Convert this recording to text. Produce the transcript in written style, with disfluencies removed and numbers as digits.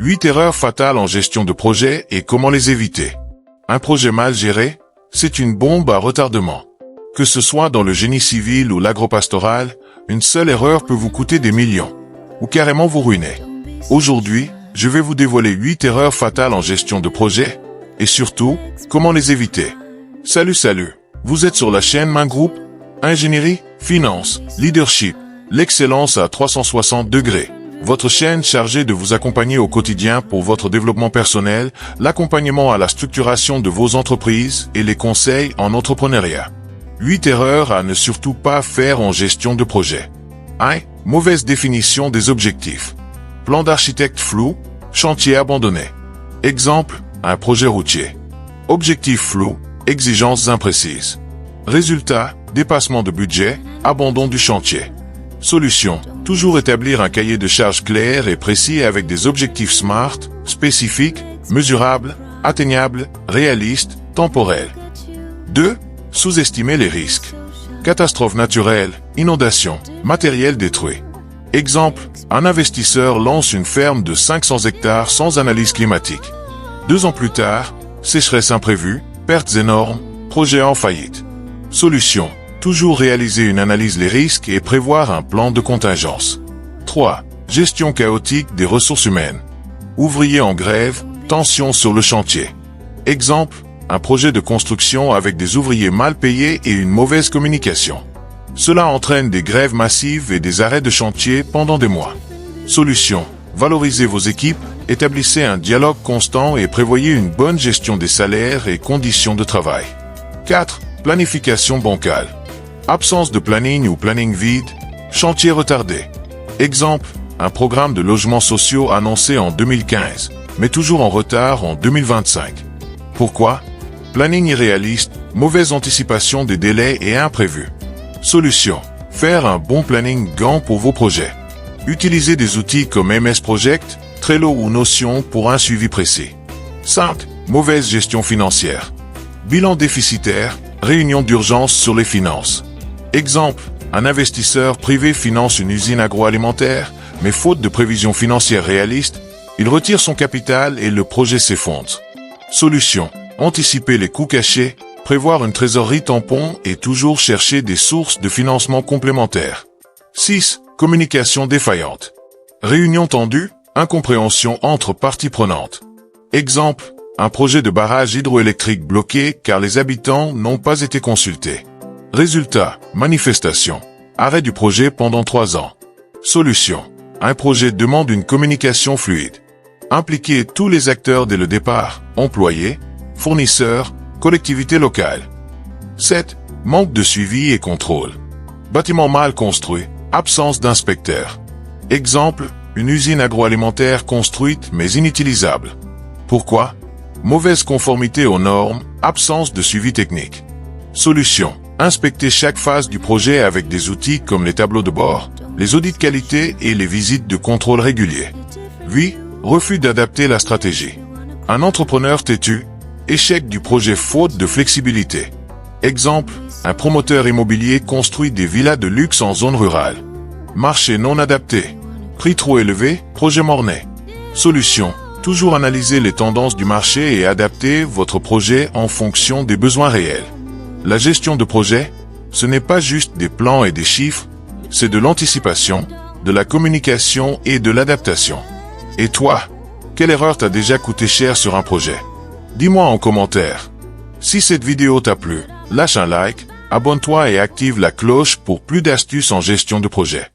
8 erreurs fatales en gestion de projet et comment les éviter. Un projet mal géré, c'est une bombe à retardement. Que ce soit dans le génie civil ou l'agropastoral, une seule erreur peut vous coûter des millions, ou carrément vous ruiner. Aujourd'hui, je vais vous dévoiler 8 erreurs fatales en gestion de projet, et surtout, comment les éviter. Salut, vous êtes sur la chaîne Main Group, ingénierie, finance, leadership, l'excellence à 360 degrés. Votre chaîne chargée de vous accompagner au quotidien pour votre développement personnel, l'accompagnement à la structuration de vos entreprises et les conseils en entrepreneuriat. 8 erreurs à ne surtout pas faire en gestion de projet. 1. Mauvaise définition des objectifs. Plan d'architecte flou, chantier abandonné. Exemple, un projet routier. Objectif flou, exigences imprécises. Résultat, dépassement de budget, abandon du chantier. Solution, toujours établir un cahier de charges clair et précis avec des objectifs SMART, spécifiques, mesurables, atteignables, réalistes, temporels. 2. Sous-estimer les risques. Catastrophes naturelles, inondations, matériel détruit. Exemple, un investisseur lance une ferme de 500 hectares sans analyse climatique. 2 ans plus tard, sécheresse imprévue, pertes énormes, projet en faillite. Solution, toujours réaliser une analyse des risques et prévoir un plan de contingence. 3. Gestion chaotique des ressources humaines. Ouvriers en grève, tension sur le chantier. Exemple, un projet de construction avec des ouvriers mal payés et une mauvaise communication. Cela entraîne des grèves massives et des arrêts de chantier pendant des mois. Solution, valorisez vos équipes, établissez un dialogue constant et prévoyez une bonne gestion des salaires et conditions de travail. 4. Planification bancale. Absence de planning ou planning vide, chantier retardé. Exemple, un programme de logements sociaux annoncé en 2015, mais toujours en retard en 2025. Pourquoi? Planning irréaliste, mauvaise anticipation des délais et imprévus. Solution, faire un bon planning Gantt pour vos projets. Utilisez des outils comme MS Project, Trello ou Notion pour un suivi précis. 5. Mauvaise gestion financière. Bilan déficitaire, réunion d'urgence sur les finances. Exemple, un investisseur privé finance une usine agroalimentaire, mais faute de prévision financière réaliste, il retire son capital et le projet s'effondre. Solution, anticiper les coûts cachés, prévoir une trésorerie tampon et toujours chercher des sources de financement complémentaires. 6. Communication défaillante. Réunion tendue, incompréhension entre parties prenantes. Exemple, un projet de barrage hydroélectrique bloqué car les habitants n'ont pas été consultés. Résultat, manifestation. Arrêt du projet pendant 3 ans. Solution, un projet demande une communication fluide. Impliquez tous les acteurs dès le départ, employés, fournisseurs, collectivités locales. 7. Manque de suivi et contrôle. Bâtiment mal construit, absence d'inspecteurs. Exemple, une usine agroalimentaire construite mais inutilisable. Pourquoi? Mauvaise conformité aux normes, absence de suivi technique. Solution, inspectez chaque phase du projet avec des outils comme les tableaux de bord, les audits de qualité et les visites de contrôle réguliers. 8. Refus d'adapter la stratégie. Un entrepreneur têtu, échec du projet faute de flexibilité. Exemple, un promoteur immobilier construit des villas de luxe en zone rurale. Marché non adapté. Prix trop élevé, projet mort-né. Solution, toujours analyser les tendances du marché et adapter votre projet en fonction des besoins réels. La gestion de projet, ce n'est pas juste des plans et des chiffres, c'est de l'anticipation, de la communication et de l'adaptation. Et toi, quelle erreur t'a déjà coûté cher sur un projet? Dis-moi en commentaire. Si cette vidéo t'a plu, lâche un like, abonne-toi et active la cloche pour plus d'astuces en gestion de projet.